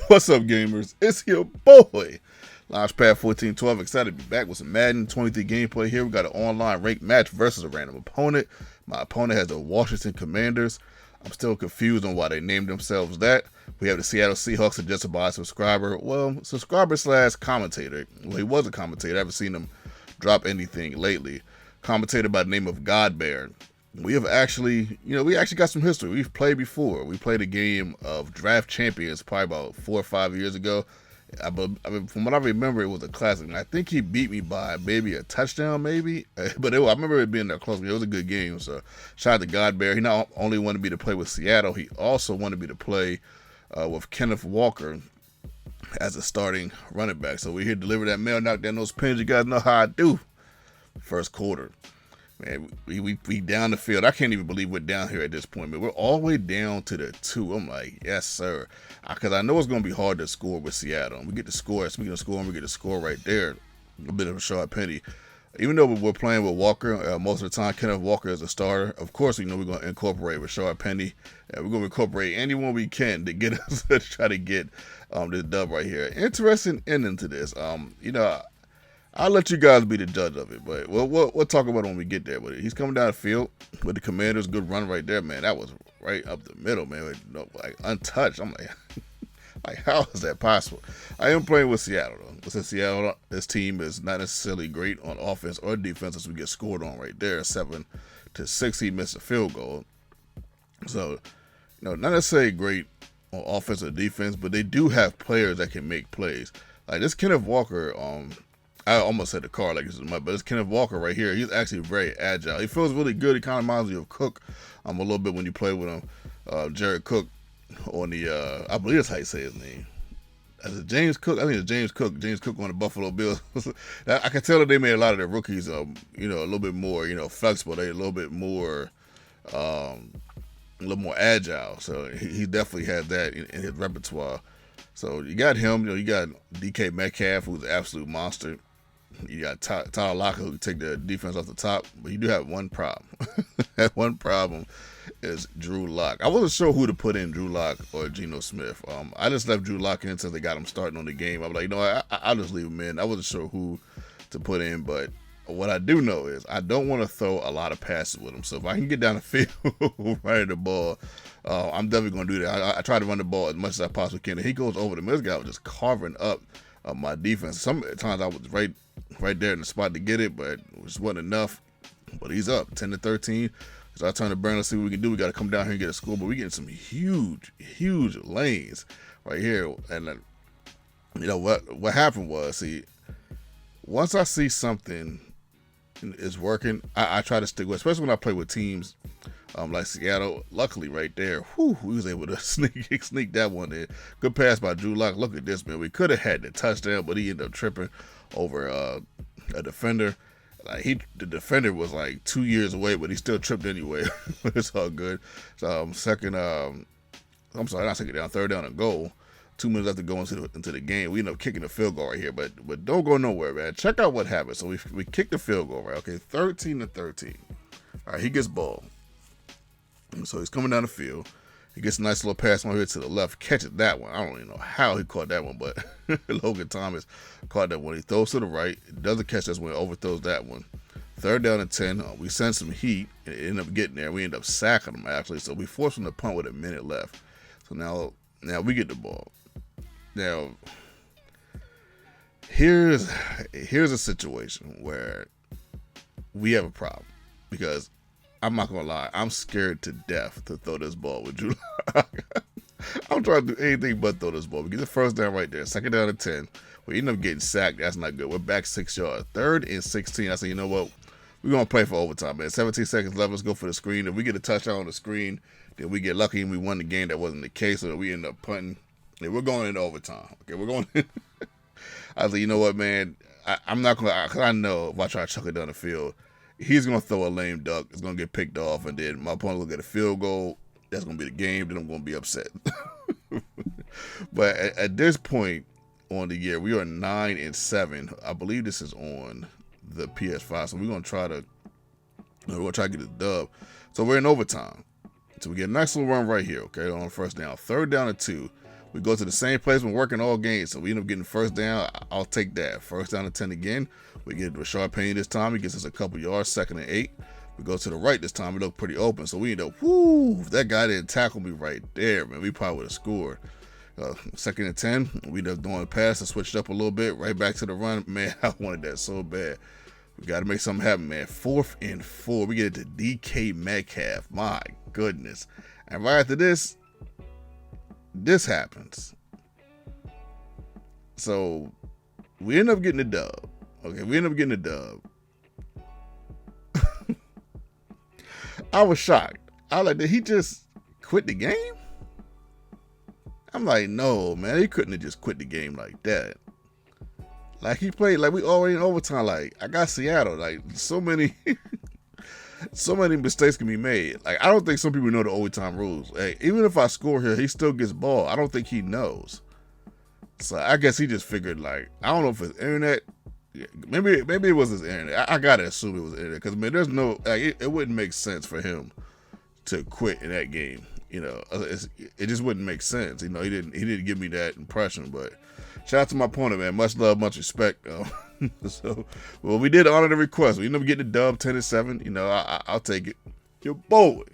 What's up, gamers? It's your boy, Launchpad 1412. Excited to be back with some Madden 23 gameplay here. We got an online ranked match versus a random opponent. My opponent has the Washington Commanders. I'm still confused on why they named themselves that. We have the Seattle Seahawks, suggested by a subscriber. Well, subscriber slash commentator. Well, he was a commentator. I haven't seen him drop anything lately. Commentator by the name of Godbear. We have actually, we actually got some history. We've played before. We played a game of Draft Champions probably about 4 or 5 years ago. From what I remember, it was a classic. And I think he beat me by maybe a touchdown, maybe. But I remember it being that close. It was a good game. So shout out to Godbear. He not only wanted me to play with Seattle, he also wanted me to play with Kenneth Walker as a starting running back. So we're here to deliver that mail, knock down those pins. You guys know how I do. First quarter. Man, we down the field. I can't even believe we're down here at this point, man. We're all the way down to the 2. I'm like, yes, sir. Because I know it's going to be hard to score with Seattle. We get to score. Speaking of scoring, we get to score right there. A bit of a sharp penny. Even though we're playing with Walker, most of the time, Kenneth Walker is a starter. Of course, we're going to incorporate Rashard Penny. We're going to incorporate anyone we can to get us to try to get this dub right here. Interesting ending to this. I'll let you guys be the judge of it, but we'll talk about it when we get there. But he's coming down the field with the Commanders. Good run right there, man. That was right up the middle, man. Like untouched. I'm like, like how is that possible? I am playing with Seattle though. Since Seattle, this team is not necessarily great on offense or defense, as we get scored on right there, 7-6. He missed a field goal, so not necessarily great on offense or defense, but they do have players that can make plays. Like this Kenneth Walker, I almost said the car like this is much, but it's Kenneth Walker right here. He's actually very agile. He feels really good. He kind of reminds me of Cook a little bit when you play with him. Jared Cook on the, I believe that's how you say his name. Is it James Cook? I think it's James Cook. James Cook on the Buffalo Bills. I can tell that they made a lot of their rookies, a little bit more, flexible. They're a little bit more, agile. So he definitely has that in his repertoire. So you got him. You got DK Metcalf, who's an absolute monster. You got Tyler Lockett, who can take the defense off the top, but you do have one problem. That one problem is Drew Lock. I wasn't sure who to put in, Drew Lock or Geno Smith. I just left Drew Lock in until they got him starting on the game. I was like, I'll just leave him in. I wasn't sure who to put in, but what I do know is I don't want to throw a lot of passes with him. So if I can get down the field, running the ball, I'm definitely going to do that. I try to run the ball as much as I possibly can. And he goes over the middle. This guy was just carving up my defense. Sometimes I was right there in the spot to get it, but it just wasn't enough. But he's up 10-13. So I turn to Burn. Let's see what we can do. We got to come down here and get a score. But we're getting some huge lanes right here. And what happened was, once I see something is working, I try to stick with, especially when I play with teams like Seattle. Luckily, right there, we was able to sneak that one in. Good pass by Drew Lock. Look at this, man. We could have had the touchdown, but he ended up tripping over a defender. The defender was like 2 years away, but he still tripped anyway. It's all good. So third down and goal. 2 minutes left to go into the game. We end up kicking the field goal right here, but don't go nowhere, man. Check out what happened. So we kicked the field goal, right? Okay, 13-13. All right, he gets ball. So he's coming down the field. He gets a nice little pass on here to the left. Catches that one. I don't even know how he caught that one, but Logan Thomas caught that one. He throws to the right. Doesn't catch this one. Overthrows that one. 3rd down and 10. We send some heat. And end up getting there. We end up sacking him, actually. So we force him to punt with a minute left. So now we get the ball. Now, here's a situation where we have a problem, because I'm not gonna lie, I'm scared to death to throw this ball with Drew Lock. I'm trying to do anything but throw this ball. We get the 1st down right there. 2nd down and 10. We end up getting sacked. That's not good. We're back 6 yards. 3rd and 16. I said, you know what? We're gonna play for overtime, man. 17 seconds left. Let's go for the screen. If we get a touchdown on the screen, then we get lucky and we won the game. That wasn't the case, so we end up punting. And we're going into overtime. Okay, we're going in. I was like, you know what, man? I'm not going to, because I know if I try to chuck it down the field, he's going to throw a lame duck. It's going to get picked off, and then my opponent will get a field goal. That's going to be the game. Then I'm going to be upset. But at this point on the year, we are 9-7. I believe this is on the PS5, so we're going to try to get a dub. So we're in overtime. So we get a nice little run right here, okay, on 1st down. 3rd down and 2. We go to the same place, been working all games, so we end up getting first down. I'll take that. First down and 10 again. We get Rashard Penny this time. He gets us a couple yards, 2nd and 8. We go to the right this time. We look pretty open, so we end up, if that guy didn't tackle me right there, man, we probably would have scored. 2nd and 10. We end up doing a pass and switched up a little bit, right back to the run. Man, I wanted that so bad. We got to make something happen, man. 4th and 4. We get it to DK Metcalf. My goodness. And right after this happens. So we end up getting a dub. Okay, we end up getting a dub. I was shocked. I was like, did he just quit the game? I'm like, no, man, he couldn't have just quit the game like that. Like, he played like we already in overtime. Like, I got Seattle. Like, so many mistakes can be made. Like, I don't think some people know the overtime rules. Like, even if I score here, he still gets ball. I don't think he knows. So I guess he just figured, like, I don't know if it's internet. Maybe it was his internet. I gotta assume it was internet, because, man, there's no, like, it wouldn't make sense for him to quit in that game. You know, it just wouldn't make sense. You know, he didn't give me that impression. But shout out to my opponent, man. Much love, much respect. So, well, we did honor the request. We ended up getting the dub 10-7. You know, I'll take it. Your boy.